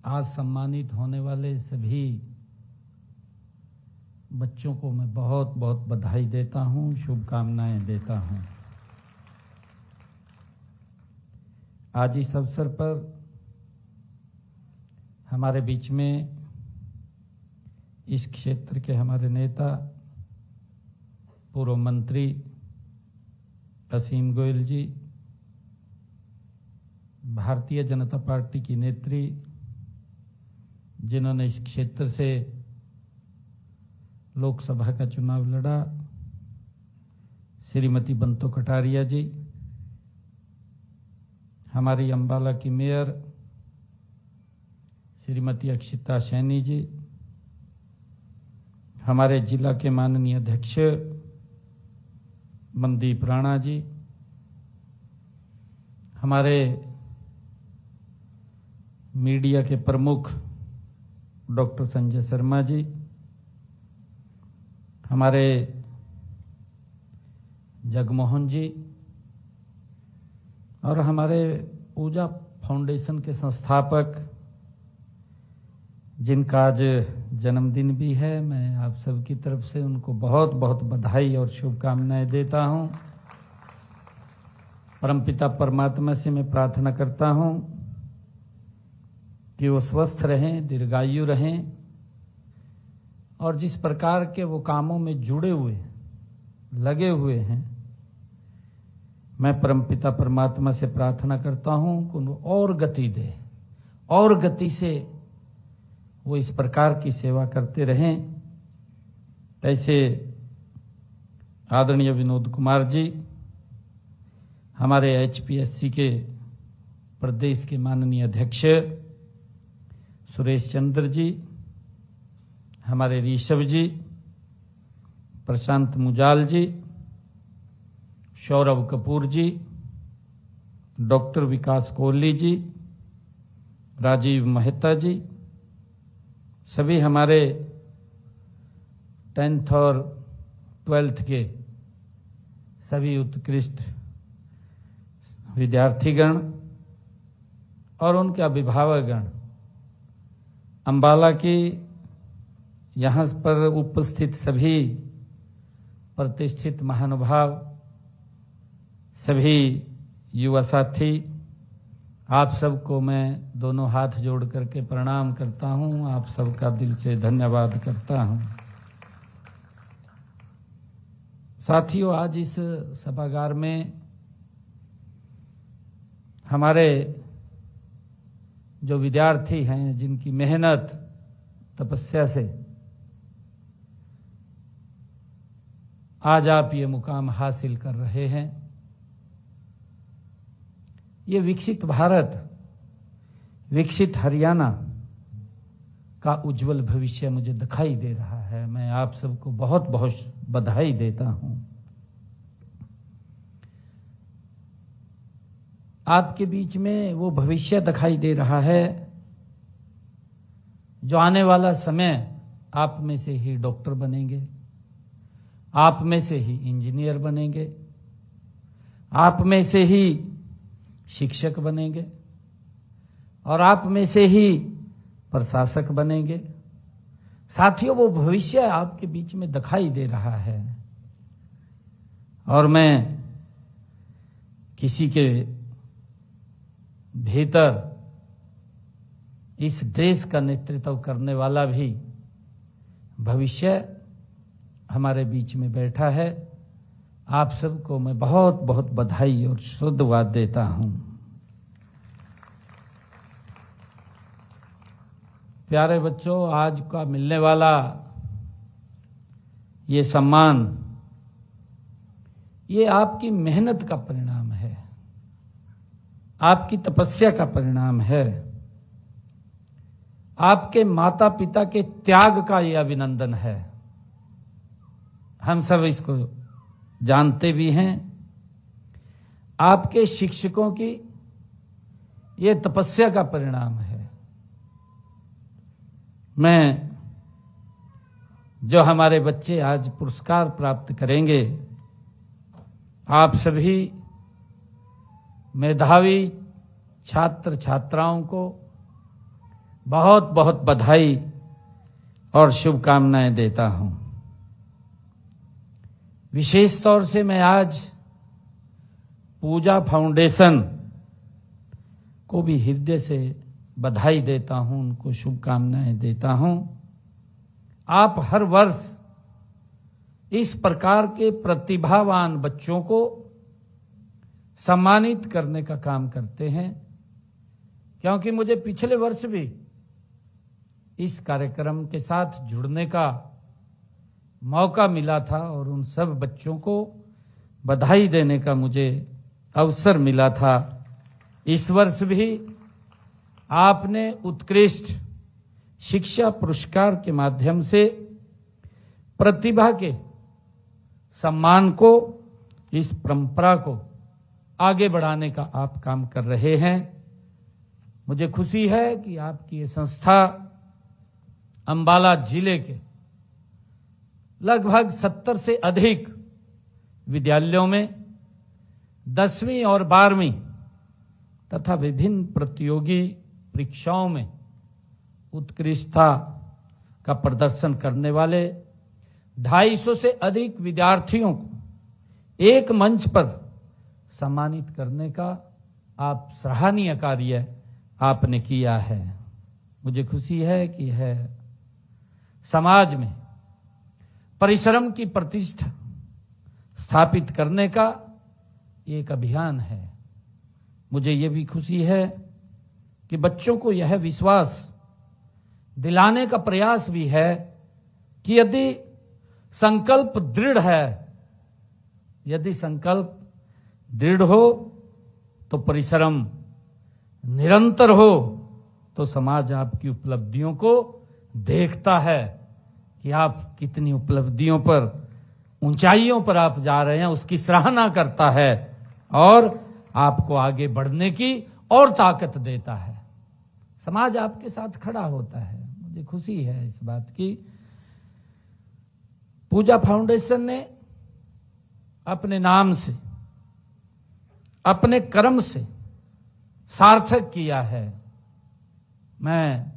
आज सम्मानित होने वाले सभी बच्चों को मैं बहुत बहुत बधाई देता हूं, शुभकामनाएं देता हूं। आज इस अवसर पर हमारे बीच में इस क्षेत्र के हमारे नेता पूर्व मंत्री असीम गोयल जी, भारतीय जनता पार्टी की नेत्री जिन्होंने इस क्षेत्र से लोकसभा का चुनाव लड़ा, श्रीमती बंतो कटारिया जी, हमारी अंबाला की मेयर श्रीमती अक्षिता सैनी जी, हमारे जिला के माननीय अध्यक्ष मनदीप राणा जी, हमारे मीडिया के प्रमुख डॉक्टर संजय शर्मा जी, हमारे जगमोहन जी और हमारे पूजा फाउंडेशन के संस्थापक जिनका आज जन्मदिन भी है, मैं आप सबकी तरफ से उनको बहुत बहुत बधाई और शुभकामनाएं देता हूं। परमपिता परमात्मा से मैं प्रार्थना करता हूं कि वो स्वस्थ रहें, दीर्घायु रहें और जिस प्रकार के वो कामों में जुड़े हुए लगे हुए हैं, मैं परमपिता परमात्मा से प्रार्थना करता हूं कि उनको और गति दे, और गति से वो इस प्रकार की सेवा करते रहें। ऐसे आदरणीय विनोद कुमार जी, हमारे HPSC के प्रदेश के माननीय अध्यक्ष सुरेश चंद्र जी, हमारे ऋषभ जी, प्रशांत मुजाल जी, सौरभ कपूर जी, डॉक्टर विकास कोहली जी, राजीव मेहता जी, सभी हमारे 10th और 12th के सभी उत्कृष्ट विद्यार्थीगण और उनके अभिभावकगण, अंबाला की यहाँ पर उपस्थित सभी प्रतिष्ठित महानुभाव, सभी युवा साथी, आप सबको मैं दोनों हाथ जोड़ करके प्रणाम करता हूं। आप सबका दिल से धन्यवाद करता हूं। साथियों, आज इस सभागार में हमारे जो विद्यार्थी हैं, जिनकी मेहनत तपस्या से आज आप ये मुकाम हासिल कर रहे हैं, ये विकसित भारत, विकसित हरियाणा का उज्जवल भविष्य मुझे दिखाई दे रहा है। मैं आप सबको बहुत बहुत बधाई देता हूं। आपके बीच में वो भविष्य दिखाई दे रहा है जो आने वाला समय आप में से ही डॉक्टर बनेंगे, आप में से ही इंजीनियर बनेंगे, आप में से ही शिक्षक बनेंगे और आप में से ही प्रशासक बनेंगे। साथियों, वो भविष्य आपके बीच में दिखाई दे रहा है और मैं किसी के भीतर इस देश का नेतृत्व करने वाला भी भविष्य हमारे बीच में बैठा है। आप सबको मैं बहुत बहुत बधाई और शुभवाद देता हूं। प्यारे बच्चों, आज का मिलने वाला ये सम्मान, ये आपकी मेहनत का परिणाम है, आपकी तपस्या का परिणाम है, आपके माता पिता के त्याग का ये अभिनंदन है। हम सब इसको जानते भी हैं। आपके शिक्षकों की ये तपस्या का परिणाम है। मैं जो हमारे बच्चे आज पुरस्कार प्राप्त करेंगे, आप सभी मेधावी छात्र छात्राओं को बहुत बहुत बधाई और शुभकामनाएं देता हूं। विशेष तौर से मैं आज पूजा फाउंडेशन को भी हृदय से बधाई देता हूं, उनको शुभकामनाएं देता हूं। आप हर वर्ष इस प्रकार के प्रतिभावान बच्चों को सम्मानित करने का काम करते हैं, क्योंकि मुझे पिछले वर्ष भी इस कार्यक्रम के साथ जुड़ने का मौका मिला था और उन सब बच्चों को बधाई देने का मुझे अवसर मिला था। इस वर्ष भी आपने उत्कृष्ट शिक्षा पुरस्कार के माध्यम से प्रतिभा के सम्मान को, इस परंपरा को आगे बढ़ाने का आप काम कर रहे हैं। मुझे खुशी है कि आपकी ये संस्था अंबाला जिले के लगभग 70 से अधिक विद्यालयों में 10वीं और 12वीं तथा विभिन्न प्रतियोगी परीक्षाओं में उत्कृष्टता का प्रदर्शन करने वाले 250 से अधिक विद्यार्थियों को एक मंच पर सम्मानित करने का आप सराहनीय कार्य आपने किया है। मुझे खुशी है कि है समाज में परिश्रम की प्रतिष्ठा स्थापित करने का एक अभियान है। मुझे यह भी खुशी है कि बच्चों को यह विश्वास दिलाने का प्रयास भी है कि यदि संकल्प दृढ़ है, यदि संकल्प दृढ़ हो तो परिश्रम निरंतर हो तो समाज आपकी उपलब्धियों को देखता है कि आप कितनी उपलब्धियों पर, ऊंचाइयों पर आप जा रहे हैं, उसकी सराहना करता है और आपको आगे बढ़ने की और ताकत देता है। समाज आपके साथ खड़ा होता है। मुझे खुशी है इस बात की। पूजा फाउंडेशन ने अपने नाम से, अपने कर्म से सार्थक किया है। मैं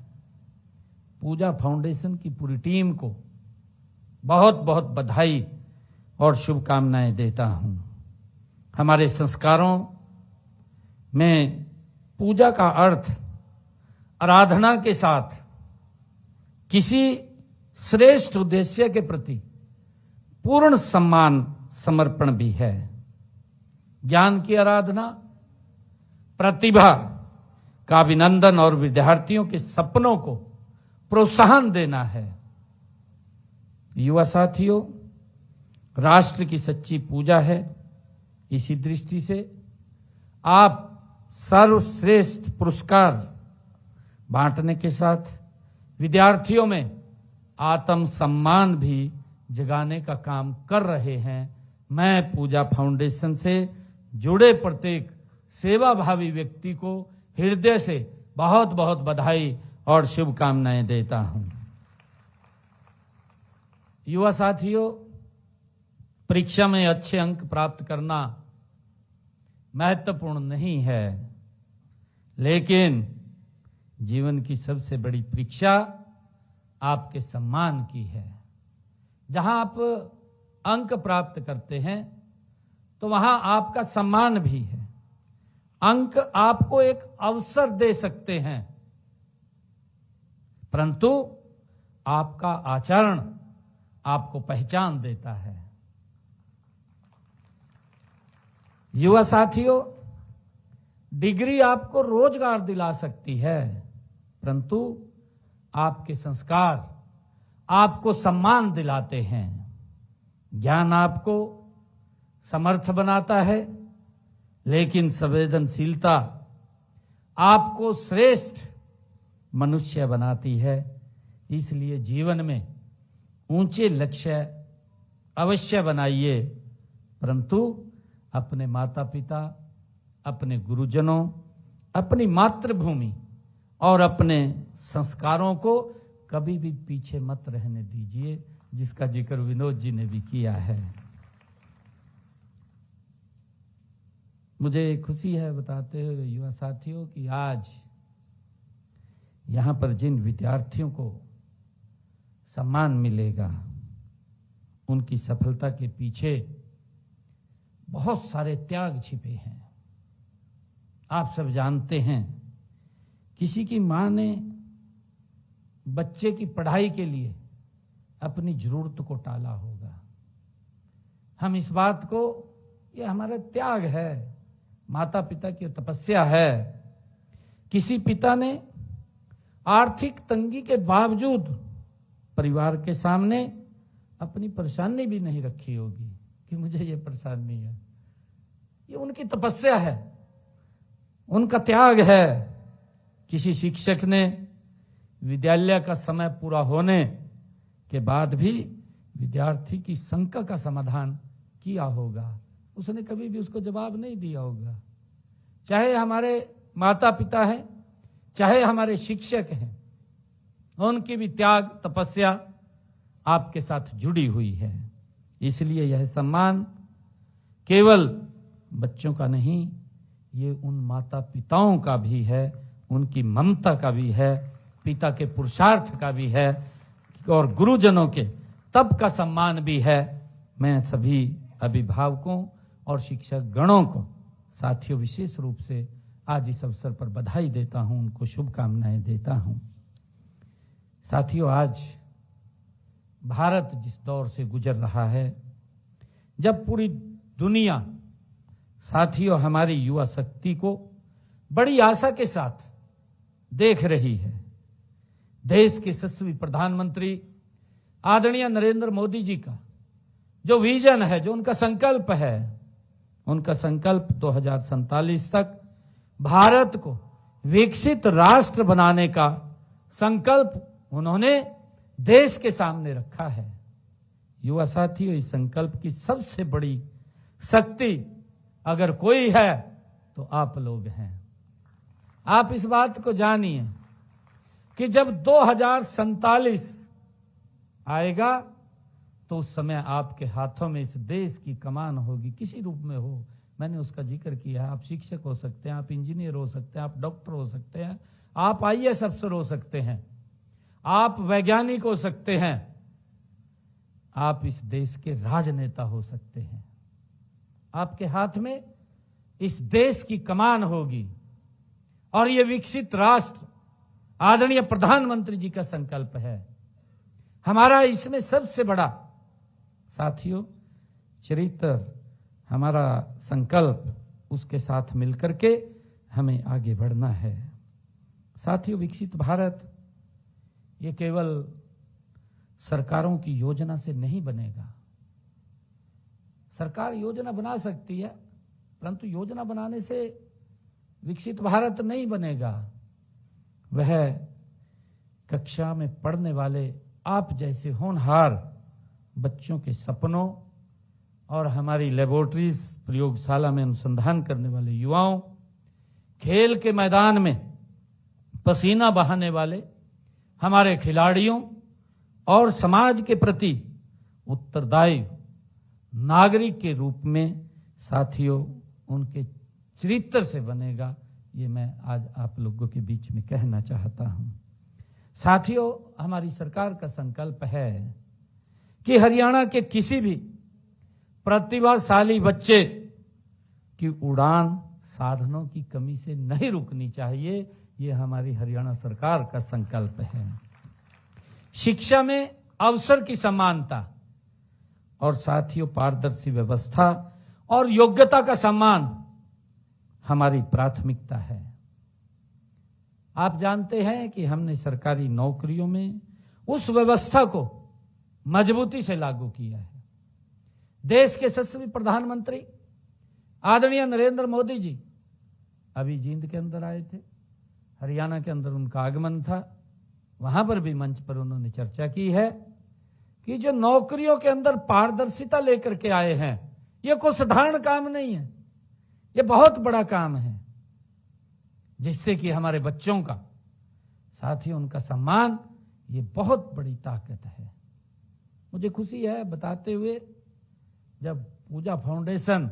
पूजा फाउंडेशन की पूरी टीम को बहुत बहुत बधाई और शुभकामनाएं देता हूं। हमारे संस्कारों में पूजा का अर्थ आराधना के साथ किसी श्रेष्ठ उद्देश्य के प्रति पूर्ण सम्मान समर्पण भी है। ज्ञान की आराधना, प्रतिभा का अभिनंदन और विद्यार्थियों के सपनों को प्रोत्साहन देना है। युवा साथियों, राष्ट्र की सच्ची पूजा है। इसी दृष्टि से आप सर्वश्रेष्ठ पुरस्कार बांटने के साथ विद्यार्थियों में आत्म सम्मान भी जगाने का काम कर रहे हैं। मैं पूजा फाउंडेशन से जुड़े प्रत्येक सेवाभावी व्यक्ति को हृदय से बहुत बहुत बधाई और शुभकामनाएं देता हूं। युवा साथियों, परीक्षा में अच्छे अंक प्राप्त करना महत्वपूर्ण नहीं है, लेकिन जीवन की सबसे बड़ी परीक्षा आपके सम्मान की है। जहां आप अंक प्राप्त करते हैं तो वहां आपका सम्मान भी है। अंक आपको एक अवसर दे सकते हैं, परंतु आपका आचरण आपको पहचान देता है। युवा साथियों, डिग्री आपको रोजगार दिला सकती है, परंतु आपके संस्कार आपको सम्मान दिलाते हैं। ज्ञान आपको समर्थ बनाता है, लेकिन संवेदनशीलता आपको श्रेष्ठ मनुष्य बनाती है। इसलिए जीवन में ऊंचे लक्ष्य अवश्य बनाइए, परंतु अपने माता पिता, अपने गुरुजनों, अपनी मातृभूमि और अपने संस्कारों को कभी भी पीछे मत रहने दीजिए, जिसका जिक्र विनोद जी ने भी किया है। मुझे खुशी है बताते हुए युवा साथियों कि आज यहाँ पर जिन विद्यार्थियों को सम्मान मिलेगा उनकी सफलता के पीछे बहुत सारे त्याग छिपे हैं। आप सब जानते हैं, किसी की मां ने बच्चे की पढ़ाई के लिए अपनी जरूरत को टाला होगा। हम इस बात को, ये हमारा त्याग है, माता पिता की तपस्या है। किसी पिता ने आर्थिक तंगी के बावजूद परिवार के सामने अपनी परेशानी भी नहीं रखी होगी कि मुझे ये परेशानी है। ये उनकी तपस्या है, उनका त्याग है। किसी शिक्षक ने विद्यालय का समय पूरा होने के बाद भी विद्यार्थी की शंका का समाधान किया होगा। उसने कभी भी उसको जवाब नहीं दिया होगा। चाहे हमारे माता पिता हैं, चाहे हमारे शिक्षक हैं, उनकी भी त्याग तपस्या आपके साथ जुड़ी हुई है। इसलिए यह सम्मान केवल बच्चों का नहीं, ये उन माता पिताओं का भी है, उनकी ममता का भी है, पिता के पुरुषार्थ का भी है और गुरुजनों के तप का सम्मान भी है। मैं सभी अभिभावकों और शिक्षक गणों को, साथियों, विशेष रूप से आज इस अवसर पर बधाई देता हूं, उनको शुभकामनाएं देता हूं। साथियों, आज भारत जिस दौर से गुजर रहा है, जब पूरी दुनिया, साथियों, हमारी युवा शक्ति को बड़ी आशा के साथ देख रही है, देश के यशस्वी प्रधानमंत्री आदरणीय नरेंद्र मोदी जी का जो विजन है, जो उनका संकल्प है, उनका संकल्प 2047 तक भारत को विकसित राष्ट्र बनाने का संकल्प उन्होंने देश के सामने रखा है। युवा साथियों, इस संकल्प की सबसे बड़ी शक्ति अगर कोई है तो आप लोग हैं। आप इस बात को जानिए कि जब 2047 आएगा तो उस समय आपके हाथों में इस देश की कमान होगी, किसी रूप में हो। मैंने उसका जिक्र किया है। आप शिक्षक हो सकते हैं, आप इंजीनियर हो सकते हैं, आप डॉक्टर हो सकते हैं, आप आईएएस अफसर हो सकते हैं, आप वैज्ञानिक हो सकते हैं, आप इस देश के राजनेता हो सकते हैं। आपके हाथ में इस देश की कमान होगी और यह विकसित राष्ट्र आदरणीय प्रधानमंत्री जी का संकल्प है। हमारा इसमें सबसे बड़ा, साथियों, चरित्र, हमारा संकल्प, उसके साथ मिलकर के हमें आगे बढ़ना है। साथियों, विकसित भारत ये केवल सरकारों की योजना से नहीं बनेगा। सरकार योजना बना सकती है, परंतु योजना बनाने से विकसित भारत नहीं बनेगा। वह कक्षा में पढ़ने वाले आप जैसे होनहार बच्चों के सपनों और हमारी लेबोरेटरीज, प्रयोगशाला में अनुसंधान करने वाले युवाओं, खेल के मैदान में पसीना बहाने वाले हमारे खिलाड़ियों और समाज के प्रति उत्तरदायी नागरिक के रूप में, साथियों, उनके चरित्र से बनेगा। ये मैं आज आप लोगों के बीच में कहना चाहता हूं। साथियों, हमारी सरकार का संकल्प है कि हरियाणा के किसी भी प्रतिभाशाली बच्चे की उड़ान साधनों की कमी से नहीं रुकनी चाहिए। ये हमारी हरियाणा सरकार का संकल्प है। शिक्षा में अवसर की समानता और साथियों पारदर्शी व्यवस्था और योग्यता का सम्मान हमारी प्राथमिकता है। आप जानते हैं कि हमने सरकारी नौकरियों में उस व्यवस्था को मजबूती से लागू किया है। देश के यशस्वी प्रधानमंत्री आदरणीय नरेंद्र मोदी जी अभी जींद के अंदर आए थे, हरियाणा के अंदर उनका आगमन था। वहां पर भी मंच पर उन्होंने चर्चा की है कि जो नौकरियों के अंदर पारदर्शिता लेकर के आए हैं, यह कोई साधारण काम नहीं है, यह बहुत बड़ा काम है, जिससे कि हमारे बच्चों का, साथियों, उनका सम्मान, ये बहुत बड़ी ताकत है। मुझे खुशी है बताते हुए, जब पूजा फाउंडेशन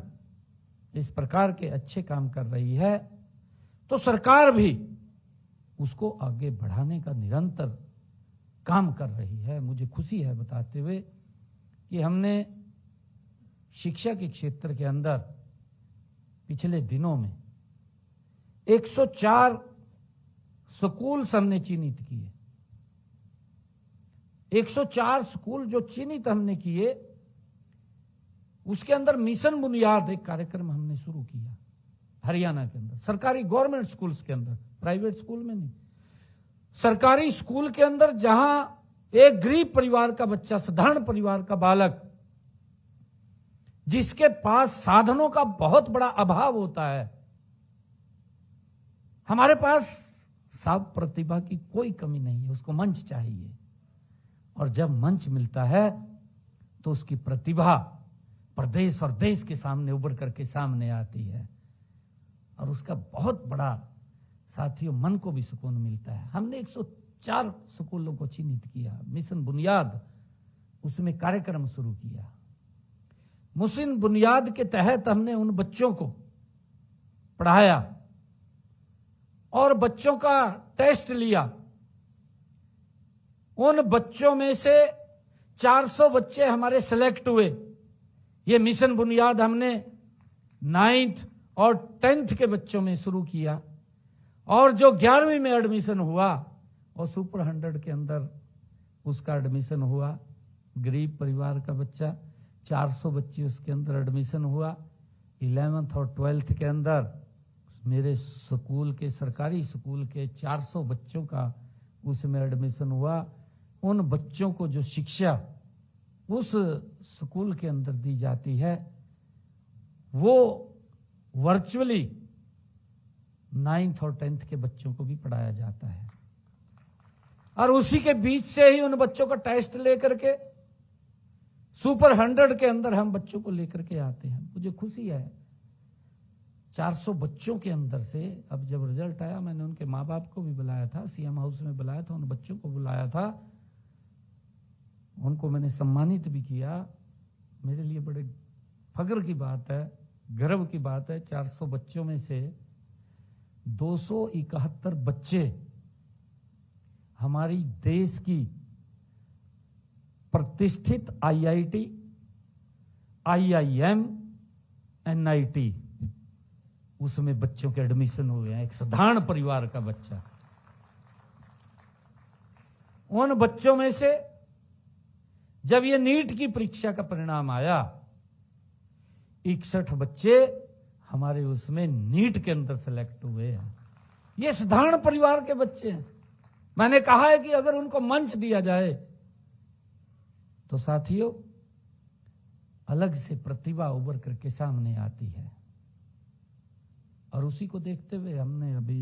इस प्रकार के अच्छे काम कर रही है तो सरकार भी उसको आगे बढ़ाने का निरंतर काम कर रही है। मुझे खुशी है बताते हुए कि हमने शिक्षा के क्षेत्र के अंदर पिछले दिनों में 104 स्कूल हमने चिन्हित किए। 104 स्कूल जो चिन्हित हमने किए, उसके अंदर मिशन बुनियाद एक कार्यक्रम हमने शुरू किया हरियाणा के अंदर, सरकारी गवर्नमेंट स्कूल्स के अंदर, प्राइवेट स्कूल में नहीं, सरकारी स्कूल के अंदर, जहां एक गरीब परिवार का बच्चा, साधारण परिवार का बालक, जिसके पास साधनों का बहुत बड़ा अभाव होता है। हमारे पास सब प्रतिभा की कोई कमी नहीं है, उसको मंच चाहिए, और जब मंच मिलता है तो उसकी प्रतिभा प्रदेश और देश के सामने उभर करके सामने आती है, और उसका बहुत बड़ा साथियों मन को भी सुकून मिलता है। हमने 104 स्कूलों को चिन्हित किया, मिशन बुनियाद उसमें कार्यक्रम शुरू किया। मिशन बुनियाद के तहत हमने उन बच्चों को पढ़ाया और बच्चों का टेस्ट लिया। उन बच्चों में से 400 बच्चे हमारे सिलेक्ट हुए। ये मिशन बुनियाद हमने 9th और 10th के बच्चों में शुरू किया, और जो 11वीं में एडमिशन हुआ और सुपर 100 के अंदर उसका एडमिशन हुआ। गरीब परिवार का बच्चा, 400 बच्चे उसके अंदर एडमिशन हुआ। 11th और 12th के अंदर मेरे स्कूल के, सरकारी स्कूल के 400 बच्चों का उसमें एडमिशन हुआ। उन बच्चों को जो शिक्षा उस स्कूल के अंदर दी जाती है, वो वर्चुअली 9th और 10th के बच्चों को भी पढ़ाया जाता है, और उसी के बीच से ही उन बच्चों का टेस्ट लेकर के सुपर 100 के अंदर हम बच्चों को लेकर के आते हैं। मुझे खुशी है 400 बच्चों के अंदर से, अब जब रिजल्ट आया मैंने उनके माँ बाप को भी बुलाया था, सीएम हाउस में बुलाया था, उन बच्चों को बुलाया था, उनको मैंने सम्मानित भी किया। मेरे लिए बड़े फख्र की बात है, गर्व की बात है। 400 बच्चों में से 271 बच्चे हमारी देश की प्रतिष्ठित IIT, IIM, NIT उसमें बच्चों के एडमिशन हो गए हैं। एक साधारण परिवार का बच्चा। उन बच्चों में से जब ये नीट की परीक्षा का परिणाम आया, 61 बच्चे हमारे उसमें नीट के अंदर सेलेक्ट हुए हैं। ये साधारण परिवार के बच्चे हैं। मैंने कहा है कि अगर उनको मंच दिया जाए तो साथियों अलग से प्रतिभा उभर करके सामने आती है, और उसी को देखते हुए हमने अभी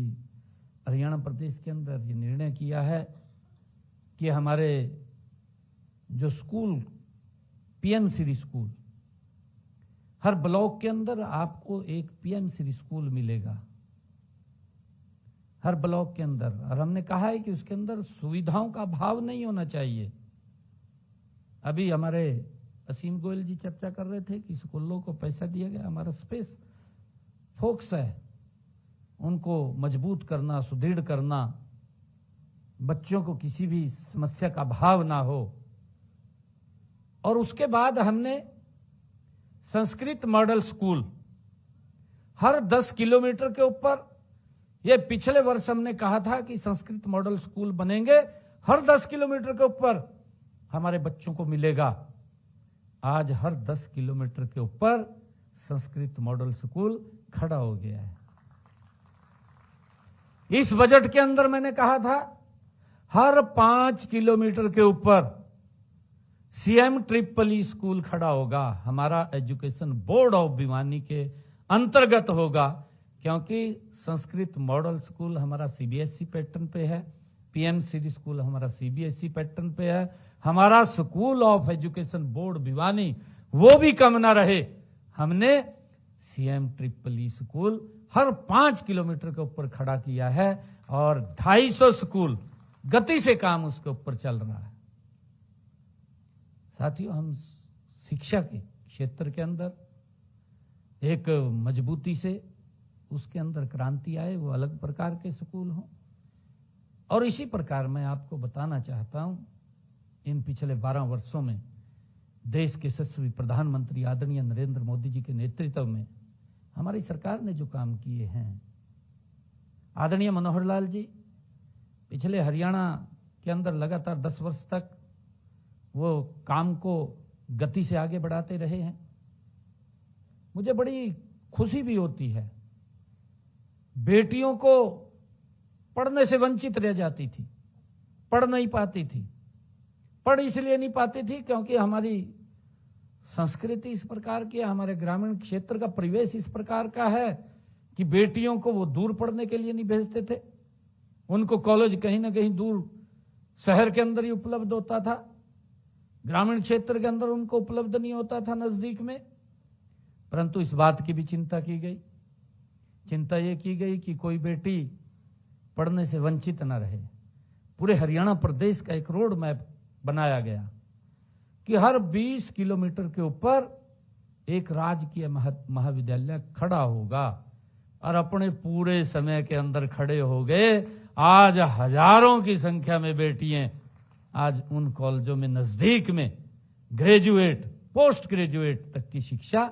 हरियाणा प्रदेश के अंदर ये निर्णय किया है कि हमारे जो स्कूल, PM श्री स्कूल, हर ब्लॉक के अंदर आपको एक PM श्री स्कूल मिलेगा, हर ब्लॉक के अंदर। और हमने कहा है कि उसके अंदर सुविधाओं का अभाव नहीं होना चाहिए। अभी हमारे असीम गोयल जी चर्चा कर रहे थे कि स्कूलों को पैसा दिया गया, हमारा स्पेस फोकस है उनको मजबूत करना, सुदृढ़ करना, बच्चों को किसी भी समस्या का अभाव ना हो। और उसके बाद हमने संस्कृत मॉडल स्कूल हर 10 किलोमीटर के ऊपर, ये पिछले वर्ष हमने कहा था कि संस्कृत मॉडल स्कूल बनेंगे, हर 10 किलोमीटर के ऊपर हमारे बच्चों को मिलेगा। आज हर 10 किलोमीटर के ऊपर संस्कृत मॉडल स्कूल खड़ा हो गया है। इस बजट के अंदर मैंने कहा था हर 5 किलोमीटर के ऊपर CM स्कूल खड़ा होगा। हमारा एजुकेशन बोर्ड ऑफ भिवानी के अंतर्गत होगा, क्योंकि संस्कृत मॉडल स्कूल हमारा CBSE पैटर्न पे है, PM श्री स्कूल हमारा CBSE पैटर्न पे है। हमारा school of education board Bhiwani वो भी कम ना रहे, हमने CM स्कूल हर 5 किलोमीटर के ऊपर खड़ा किया है, और 250 स्कूल गति से काम उसके ऊपर चल रहा है। साथियों, हम शिक्षा के क्षेत्र के अंदर एक मजबूती से उसके अंदर क्रांति आए, वो अलग प्रकार के स्कूल हों, और इसी प्रकार मैं आपको बताना चाहता हूं, इन पिछले 12 वर्षों में देश के यशस्वी प्रधानमंत्री आदरणीय नरेंद्र मोदी जी के नेतृत्व में हमारी सरकार ने जो काम किए हैं। आदरणीय मनोहर लाल जी पिछले हरियाणा के अंदर लगातार 10 वर्ष तक वो काम को गति से आगे बढ़ाते रहे हैं। मुझे बड़ी खुशी भी होती है। बेटियों को पढ़ने से वंचित रह जाती थी, पढ़ नहीं पाती थी। पढ़ इसलिए नहीं पाती थी क्योंकि हमारी संस्कृति इस प्रकार की है, हमारे ग्रामीण क्षेत्र का परिवेश इस प्रकार का है कि बेटियों को वो दूर पढ़ने के लिए नहीं भेजते थे। उनको कॉलेज कहीं ना कहीं दूर शहर के अंदर ही उपलब्ध होता था, ग्रामीण क्षेत्र के अंदर उनको उपलब्ध नहीं होता था नजदीक में। परंतु इस बात की भी चिंता की गई, चिंता ये की गई कि कोई बेटी पढ़ने से वंचित न रहे। पूरे हरियाणा प्रदेश का एक रोड मैप बनाया गया कि हर 20 किलोमीटर के ऊपर एक राजकीय महाविद्यालय खड़ा होगा, और अपने पूरे समय के अंदर खड़े हो गए। आज हजारों की संख्या में बेटियां आज उन कॉलेजों में नजदीक में ग्रेजुएट, पोस्ट ग्रेजुएट तक की शिक्षा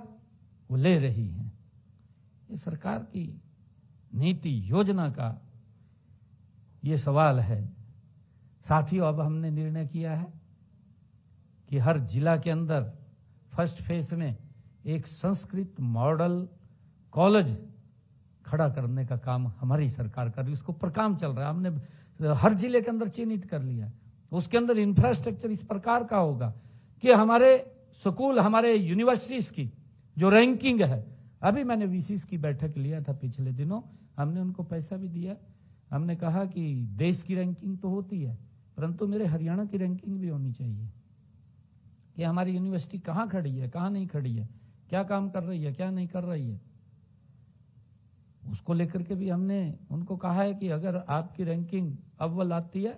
वो ले रही हैं। ये सरकार की नीति योजना का ये सवाल है। साथियों, अब हमने निर्णय किया है कि हर जिला के अंदर फर्स्ट फेज में एक संस्कृत मॉडल कॉलेज खड़ा करने का काम हमारी सरकार कर रही है। उसको पर काम चल रहा है, हमने हर जिले के अंदर चिन्हित कर लिया। उसके अंदर इंफ्रास्ट्रक्चर इस प्रकार का होगा कि हमारे स्कूल, हमारे यूनिवर्सिटीज की जो रैंकिंग है, अभी मैंने वीसीस की बैठक लिया था पिछले दिनों, हमने उनको पैसा भी दिया। हमने कहा कि देश की रैंकिंग तो होती है, परंतु मेरे हरियाणा की रैंकिंग भी होनी चाहिए कि हमारी यूनिवर्सिटी कहाँ खड़ी है, कहाँ नहीं खड़ी है, क्या काम कर रही है, क्या नहीं कर रही है। उसको लेकर के भी हमने उनको कहा है कि अगर आपकी रैंकिंग अव्वल आती है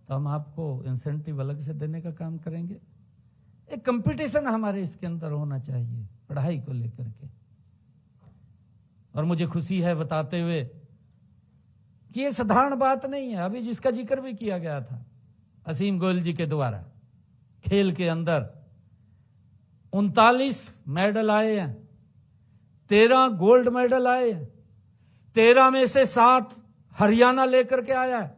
तो हम आपको इंसेंटिव अलग से देने का काम करेंगे। एक कंपटीशन हमारे इसके अंदर होना चाहिए पढ़ाई को लेकर के। और मुझे खुशी है बताते हुए कि ये साधारण बात नहीं है। अभी जिसका जिक्र भी किया गया था असीम गोयल जी के द्वारा, खेल के अंदर 39 मेडल आए हैं, 13 गोल्ड मेडल आए हैं, 13 में से 7 हरियाणा लेकर के आया है,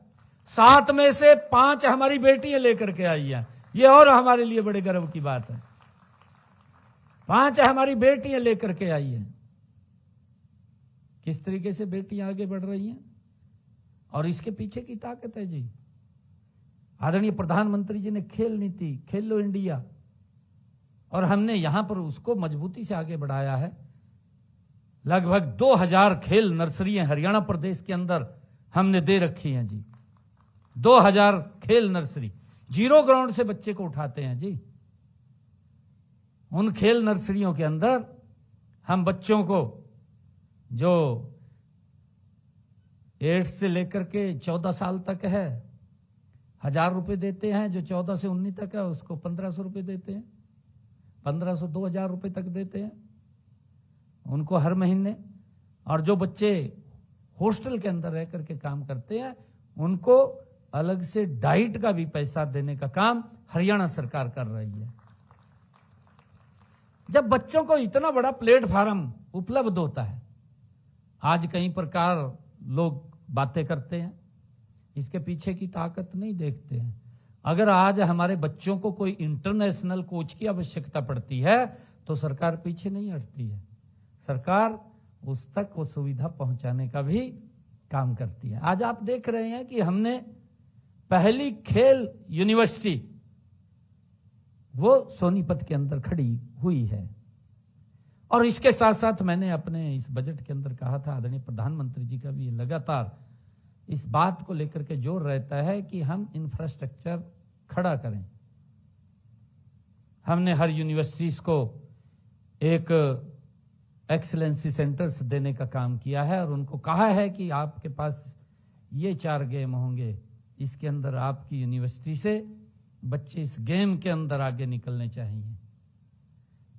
7 में से 5 हमारी बेटियां लेकर के आई हैं। ये और हमारे लिए बड़े गर्व की बात है। 5 हमारी बेटियां लेकर के आई हैं। किस तरीके से बेटियां आगे बढ़ रही हैं और इसके पीछे की ताकत है जी। आदरणीय प्रधानमंत्री जी ने खेल नीति, खेलो इंडिया, और हमने यहां पर उसको मजबूती से आगे बढ़ाया है। लगभग 2000 खेल नर्सरियां हरियाणा प्रदेश के अंदर हमने दे रखी हैं जी। 2000 खेल नर्सरी, जीरो ग्राउंड से बच्चे को उठाते हैं जी। उन खेल नर्सरियों के अंदर हम बच्चों को जो 8 से लेकर के 14 साल तक है 1000 रुपए देते हैं, जो 14 से 19 तक है उसको 1500 रुपए देते हैं, 1500 2000 रुपए तक देते हैं उनको हर महीने। और जो बच्चे हॉस्टल के अंदर रह करके काम करते हैं उनको अलग से डाइट का भी पैसा देने का काम हरियाणा सरकार कर रही है। जब बच्चों को इतना बड़ा प्लेटफॉर्म उपलब्ध होता है, आज कई प्रकार लोग बातें करते हैं, इसके पीछे की ताकत नहीं देखते हैं। अगर आज हमारे बच्चों को कोई इंटरनेशनल कोच की आवश्यकता पड़ती है तो सरकार पीछे नहीं हटती है, सरकार उस तक वो सुविधा पहुंचाने का भी काम करती है। आज आप देख रहे हैं कि हमने पहली खेल यूनिवर्सिटी वो सोनीपत के अंदर खड़ी हुई है। और इसके साथ साथ मैंने अपने इस बजट के अंदर कहा था, आदरणीय प्रधानमंत्री जी का भी लगातार इस बात को लेकर के जोर रहता है कि हम इंफ्रास्ट्रक्चर खड़ा करें। हमने हर यूनिवर्सिटीज को एक एक्सीलेंसी सेंटर्स देने का काम किया है और उनको कहा है कि आपके पास ये 4 गेम होंगे, इसके अंदर आपकी यूनिवर्सिटी से बच्चे इस गेम के अंदर आगे निकलने चाहिए।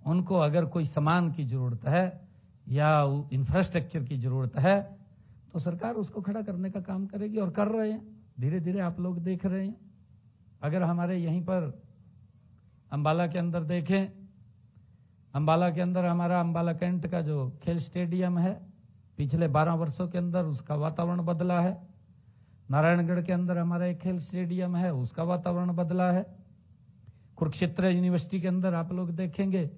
उनको अगर कोई सामान की जरूरत है या इंफ्रास्ट्रक्चर की जरूरत है तो सरकार उसको खड़ा करने का काम करेगी और कर रहे हैं। धीरे धीरे आप लोग देख रहे हैं। अगर हमारे यहीं पर अंबाला के अंदर देखें, अंबाला के अंदर हमारा अंबाला कैंट का जो खेल स्टेडियम है, पिछले 12 वर्षों के अंदर उसका वातावरण बदला है। नारायणगढ़ के अंदर हमारा एक खेल स्टेडियम है, उसका वातावरण बदला है। कुरुक्षेत्र यूनिवर्सिटी के अंदर आप लोग देखेंगे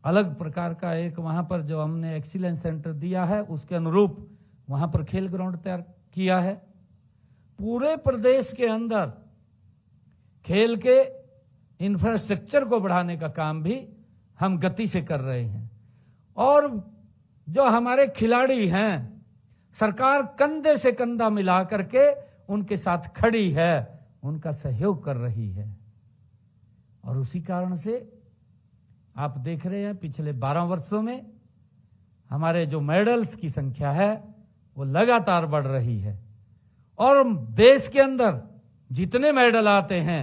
अलग प्रकार का एक वहां पर जो हमने एक्सीलेंस सेंटर दिया है, उसके अनुरूप वहां पर खेल ग्राउंड तैयार किया है। पूरे प्रदेश के अंदर खेल के इंफ्रास्ट्रक्चर को बढ़ाने का काम भी हम गति से कर रहे हैं। और जो हमारे खिलाड़ी हैं, सरकार कंधे से कंधा मिला करके उनके साथ खड़ी है, उनका सहयोग कर रही है। और उसी कारण से आप देख रहे हैं पिछले 12 वर्षों में हमारे जो मेडल्स की संख्या है वो लगातार बढ़ रही है। और देश के अंदर जितने मेडल आते हैं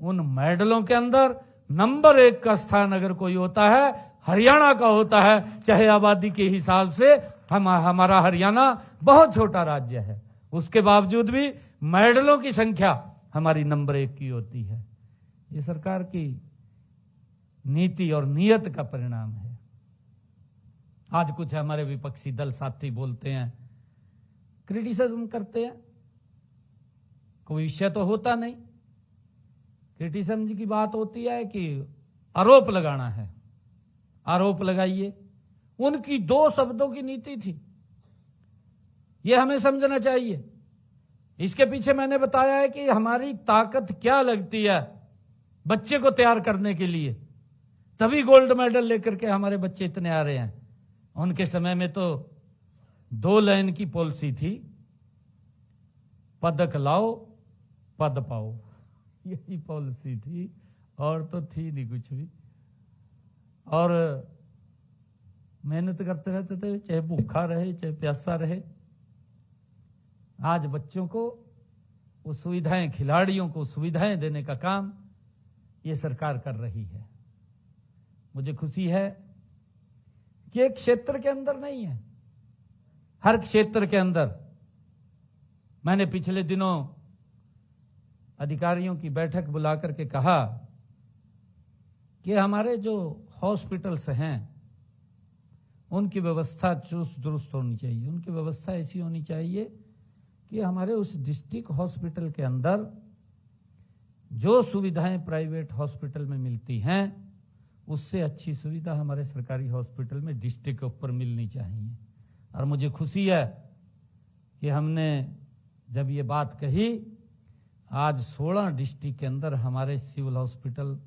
उन मेडलों के अंदर नंबर 1 का स्थान अगर कोई होता है, हरियाणा का होता है। चाहे आबादी के हिसाब से हमारा हरियाणा बहुत छोटा राज्य है, उसके बावजूद भी मेडलों की संख्या हमारी नंबर 1 की होती है। ये सरकार की नीति और नियत का परिणाम है। आज कुछ हमारे विपक्षी दल साथी बोलते हैं, क्रिटिसिज्म करते हैं, कोई विषय तो होता नहीं। क्रिटिसिज्म की बात होती है कि आरोप लगाना है, आरोप लगाइए। उनकी 2 शब्दों की नीति थी, यह हमें समझना चाहिए। इसके पीछे मैंने बताया है कि हमारी ताकत क्या लगती है बच्चे को तैयार करने के लिए, तभी गोल्ड मेडल लेकर के हमारे बच्चे इतने आ रहे हैं। उनके समय में तो 2 लाइन की पॉलिसी थी, पदक लाओ पद पाओ, यही पॉलिसी थी, और तो थी नहीं कुछ भी। और मेहनत करते रहते थे, चाहे भूखा रहे चाहे प्यासा रहे। आज बच्चों को वो सुविधाएं, खिलाड़ियों को सुविधाएं देने का काम ये सरकार कर रही है। मुझे खुशी है कि एक क्षेत्र के अंदर नहीं है, हर क्षेत्र के अंदर। मैंने पिछले दिनों अधिकारियों की बैठक बुला करके कहा कि हमारे जो हॉस्पिटल्स हैं उनकी व्यवस्था चुस्त दुरुस्त होनी चाहिए। उनकी व्यवस्था ऐसी होनी चाहिए कि हमारे उस डिस्ट्रिक्ट हॉस्पिटल के अंदर जो सुविधाएं प्राइवेट हॉस्पिटल में मिलती हैं उससे अच्छी सुविधा हमारे सरकारी हॉस्पिटल में डिस्ट्रिक्ट के ऊपर मिलनी चाहिए। और मुझे खुशी है कि हमने जब ये बात कही, आज 16 डिस्ट्रिक्ट के अंदर हमारे सिविल हॉस्पिटल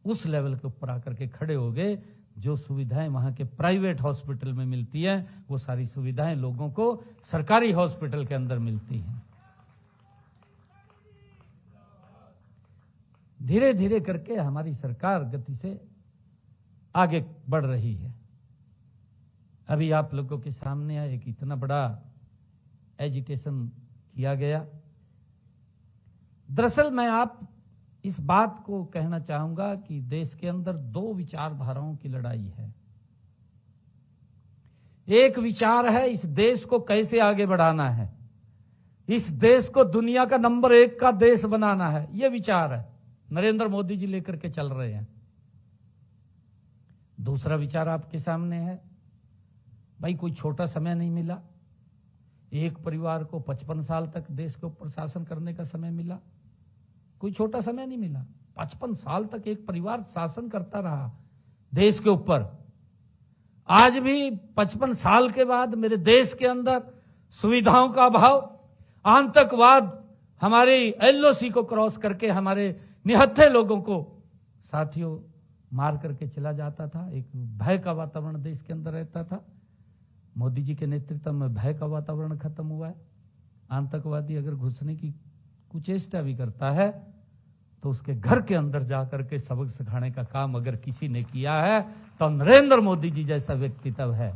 उस लेवल के ऊपर आकर के खड़े हो गए। जो सुविधाएं वहां के प्राइवेट हॉस्पिटल में मिलती हैं वो सारी सुविधाएं लोगों को सरकारी हॉस्पिटल के अंदर मिलती हैं। धीरे धीरे करके हमारी सरकार गति से आगे बढ़ रही है। अभी आप लोगों के सामने एक इतना बड़ा एजिटेशन किया गया। दरअसल मैं आप इस बात को कहना चाहूंगा कि देश के अंदर 2 विचारधाराओं की लड़ाई है। एक विचार है इस देश को कैसे आगे बढ़ाना है, इस देश को दुनिया का नंबर 1 का देश बनाना है, यह विचार है नरेंद्र मोदी जी लेकर के चल रहे हैं। दूसरा विचार आपके सामने है, भाई कोई छोटा समय नहीं मिला, एक परिवार को 55 साल तक देश के ऊपर शासन करने का समय मिला। कोई छोटा समय नहीं मिला, 55 साल तक एक परिवार शासन करता रहा देश के ऊपर। आज भी 55 साल के बाद मेरे देश के अंदर सुविधाओं का अभाव, आतंकवाद हमारी एलओसी को क्रॉस करके हमारे निहत्थे लोगों को साथियों मार करके चला जाता था। एक भय का वातावरण देश के अंदर रहता था। मोदी जी के नेतृत्व में भय का वातावरण खत्म हुआ है। आतंकवादी अगर घुसने की कुचेष्टा भी करता है तो उसके घर के अंदर जाकर के सबक सिखाने का काम अगर किसी ने किया है तो नरेंद्र मोदी जी जैसा व्यक्तित्व है।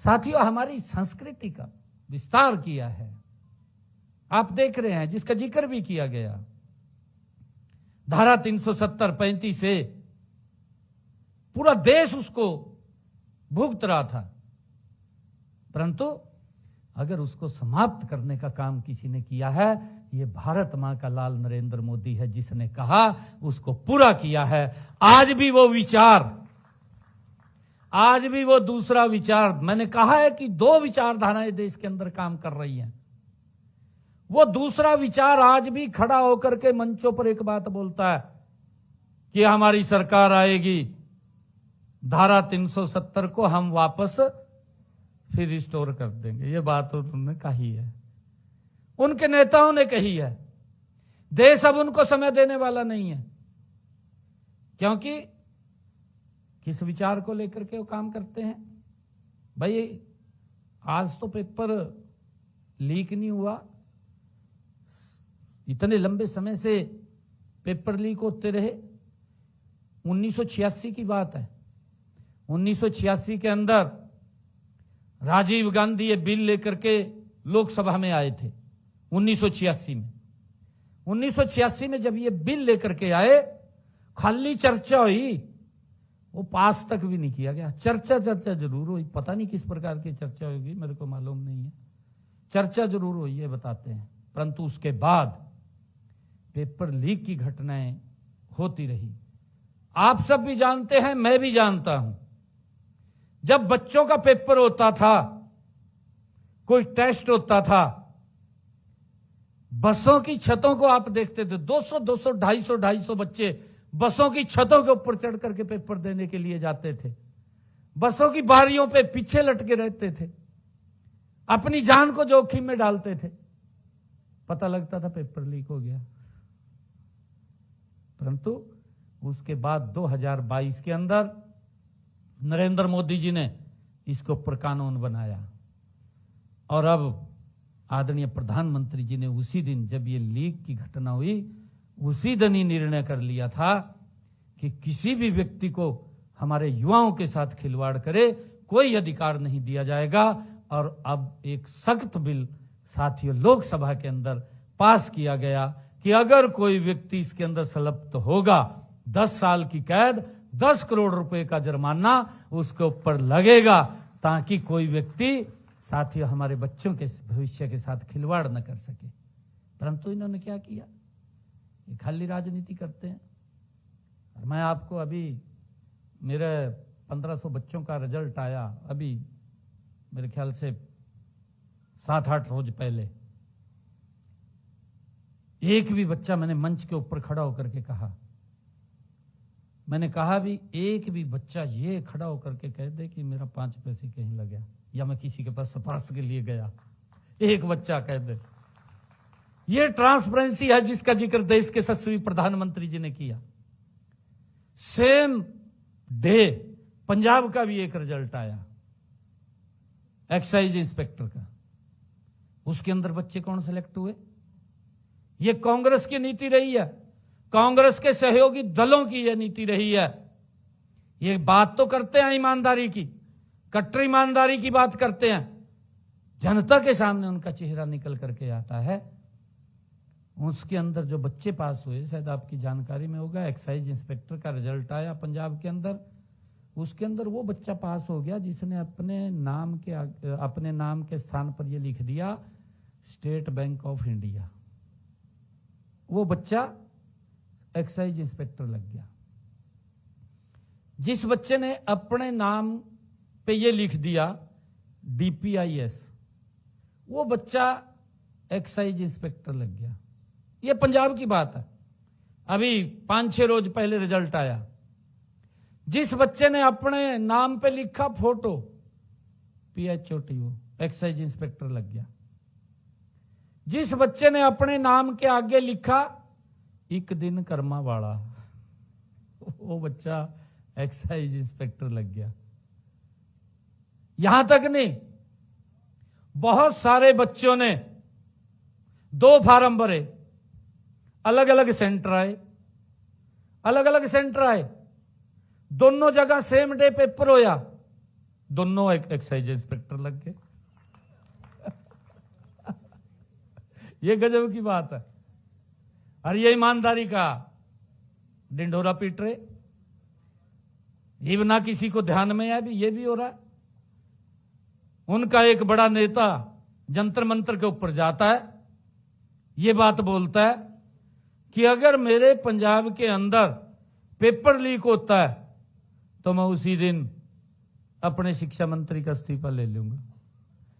साथियों, हमारी संस्कृति का विस्तार किया है, आप देख रहे हैं, जिसका जिक्र भी किया गया। धारा 370-35 से पूरा देश उसको भुगत रहा था, परंतु अगर उसको समाप्त करने का काम किसी ने किया है, ये भारत मां का लाल नरेंद्र मोदी है, जिसने कहा उसको पूरा किया है। आज भी वो विचार, आज भी वो दूसरा विचार, मैंने कहा है कि दो विचारधाराएं देश के अंदर काम कर रही हैं। वो दूसरा विचार आज भी खड़ा होकर के मंचों पर एक बात बोलता है कि हमारी सरकार आएगी, धारा 370 को हम वापस फिर रिस्टोर कर देंगे। ये बात उन्होंने कही है, उनके नेताओं ने कही है। देश अब उनको समय देने वाला नहीं है, क्योंकि किस विचार को लेकर के वो काम करते हैं। भाई आज तो पेपर लीक नहीं हुआ, इतने लंबे समय से पेपर लीक होते रहे। 1986 की बात है, 1986 के अंदर राजीव गांधी ये बिल लेकर के लोकसभा में आए थे। 1986 में 1986 में जब ये बिल लेकर के आए, खाली चर्चा हुई, वो पास तक भी नहीं किया गया। चर्चा जरूर हुई, पता नहीं किस प्रकार की चर्चा होगी, मेरे को मालूम नहीं है। चर्चा जरूर हुई है बताते हैं, परंतु उसके बाद पेपर लीक की घटनाएं होती रही। आप सब भी जानते हैं, मैं भी जानता हूं, जब बच्चों का पेपर होता था, कोई टेस्ट होता था, बसों की छतों को आप देखते थे, 200 200 250 बच्चे बसों की छतों के ऊपर चढ़ करके पेपर देने के लिए जाते थे। बसों की बारियों पे पीछे लटके रहते थे, अपनी जान को जोखिम में डालते थे। पता लगता था पेपर लीक हो गया। परंतु उसके बाद 2022 के अंदर नरेंद्र मोदी जी ने इसके ऊपर कानून बनाया, और अब आदरणीय प्रधानमंत्री जी ने उसी दिन जब ये लीक की घटना हुई, उसी दिन ही निर्णय कर लिया था कि किसी भी व्यक्ति को हमारे युवाओं के साथ खिलवाड़ करे कोई अधिकार नहीं दिया जाएगा। और अब एक सख्त बिल साथियों लोकसभा के अंदर पास किया गया कि अगर कोई व्यक्ति इसके अंदर संलिप्त होगा, 10 साल की कैद, 10 करोड़ रुपए का जुर्माना उसके ऊपर लगेगा, ताकि कोई व्यक्ति साथियों हमारे बच्चों के भविष्य के साथ खिलवाड़ न कर सके। परंतु इन्होंने क्या किया, ये खाली राजनीति करते हैं। और मैं आपको अभी मेरे 1500 बच्चों का रिजल्ट आया, अभी मेरे ख्याल से 7-8 रोज पहले। एक भी बच्चा, मैंने मंच के ऊपर खड़ा होकर के कहा, मैंने कहा भी एक भी बच्चा ये खड़ा होकर के कह दे कि मेरा 5 पैसे कहीं लगा या मैं किसी के पास सिफारिश के लिए गया, एक बच्चा कह दे। ये ट्रांसपेरेंसी है जिसका जिक्र देश के यशस्वी प्रधानमंत्री जी ने किया। सेम डे पंजाब का भी एक रिजल्ट आया, एक्साइज इंस्पेक्टर का। उसके अंदर बच्चे कौन सेलेक्ट हुए? ये कांग्रेस की नीति रही है, कांग्रेस के सहयोगी दलों की यह नीति रही है। ये बात तो करते हैं ईमानदारी की, कट्टर ईमानदारी की बात करते हैं, जनता के सामने उनका चेहरा निकल करके आता है। उसके अंदर जो बच्चे पास हुए, शायद आपकी जानकारी में होगा, एक्साइज इंस्पेक्टर का रिजल्ट आया पंजाब के अंदर। उसके अंदर वो बच्चा पास हो गया जिसने अपने नाम के स्थान पर ये लिख दिया स्टेट बैंक ऑफ इंडिया। वो बच्चा एक्साइज इंस्पेक्टर लग गया। जिस बच्चे ने अपने नाम पे ये लिख दिया DPIS, वो बच्चा एक्साइज इंस्पेक्टर लग गया। ये पंजाब की बात है, अभी 5-6 रोज पहले रिजल्ट आया। जिस बच्चे ने अपने नाम पे लिखा फोटो PHOTO, एक्साइज इंस्पेक्टर लग गया। जिस बच्चे ने अपने नाम के आगे लिखा एक दिन कर्मा वाला, वो बच्चा एक्साइज इंस्पेक्टर लग गया। यहां तक नहीं, बहुत सारे बच्चों ने 2 फार्म भरे, अलग अलग सेंटर आए, दोनों जगह सेम डे पेपर होया, दोनों एक्साइज इंस्पेक्टर लग गए। ये गजब की बात है। और ये ईमानदारी का डिंडोरा पीट रहे, ये ना किसी को ध्यान में है, भी ये भी हो रहा है। उनका एक बड़ा नेता जंतर मंतर के ऊपर जाता है, ये बात बोलता है कि अगर मेरे पंजाब के अंदर पेपर लीक होता है तो मैं उसी दिन अपने शिक्षा मंत्री का इस्तीफा ले लूंगा।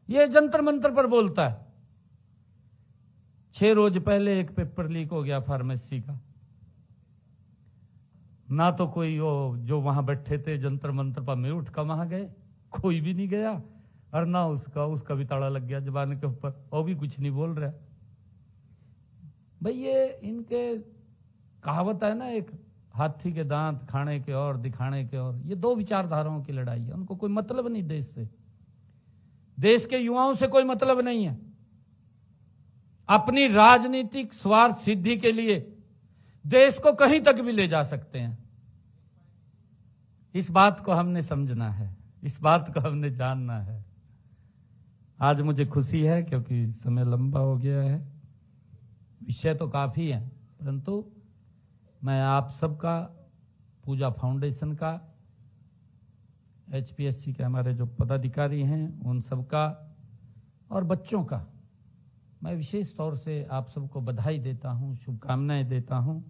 ये जंतर मंतर पर बोलता है। 6 रोज पहले एक पेपर लीक हो गया फार्मेसी का, ना तो कोई वो जो वहां बैठे थे जंतर मंतर पर म्यूट का वहां गए, कोई भी नहीं गया, और ना उसका भी ताला लग गया जबान के ऊपर, वो भी कुछ नहीं बोल रहा। भाई ये इनके कहावत है ना, एक हाथी के दांत खाने के और दिखाने के और, ये 2 विचारधाराओं की लड़ाई है। उनको कोई मतलब नहीं देश से, देश के युवाओं से कोई मतलब नहीं है। अपनी राजनीतिक स्वार्थ सिद्धि के लिए देश को कहीं तक भी ले जा सकते हैं। इस बात को हमने समझना है, इस बात को हमने जानना है। आज मुझे खुशी है क्योंकि समय लंबा हो गया है, विषय तो काफी है, परंतु मैं आप सबका, पूजा फाउंडेशन का, HPSC के हमारे जो पदाधिकारी हैं उन सबका और बच्चों का मैं विशेष तौर से आप सबको बधाई देता हूं, शुभकामनाएं देता हूं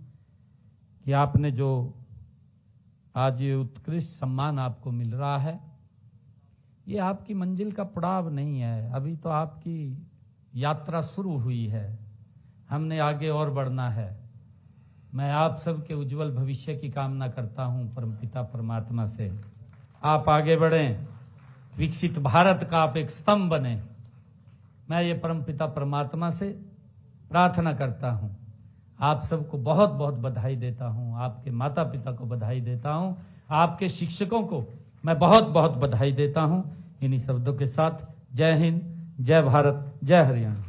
कि आपने जो आज ये उत्कृष्ट सम्मान आपको मिल रहा है, ये आपकी मंजिल का पड़ाव नहीं है, अभी तो आपकी यात्रा शुरू हुई है। हमने आगे और बढ़ना है। मैं आप सबके उज्जवल भविष्य की कामना करता हूं परमपिता परमात्मा से। आप आगे बढ़ें, विकसित भारत का आप एक स्तंभ बने। मैं ये परमपिता परमात्मा से प्रार्थना करता हूं। आप सबको बहुत बहुत बधाई देता हूं, आपके माता पिता को बधाई देता हूं, आपके शिक्षकों को मैं बहुत बहुत बधाई देता हूं। इन्हीं शब्दों के साथ जय हिंद, जय भारत, जय हरियाणा।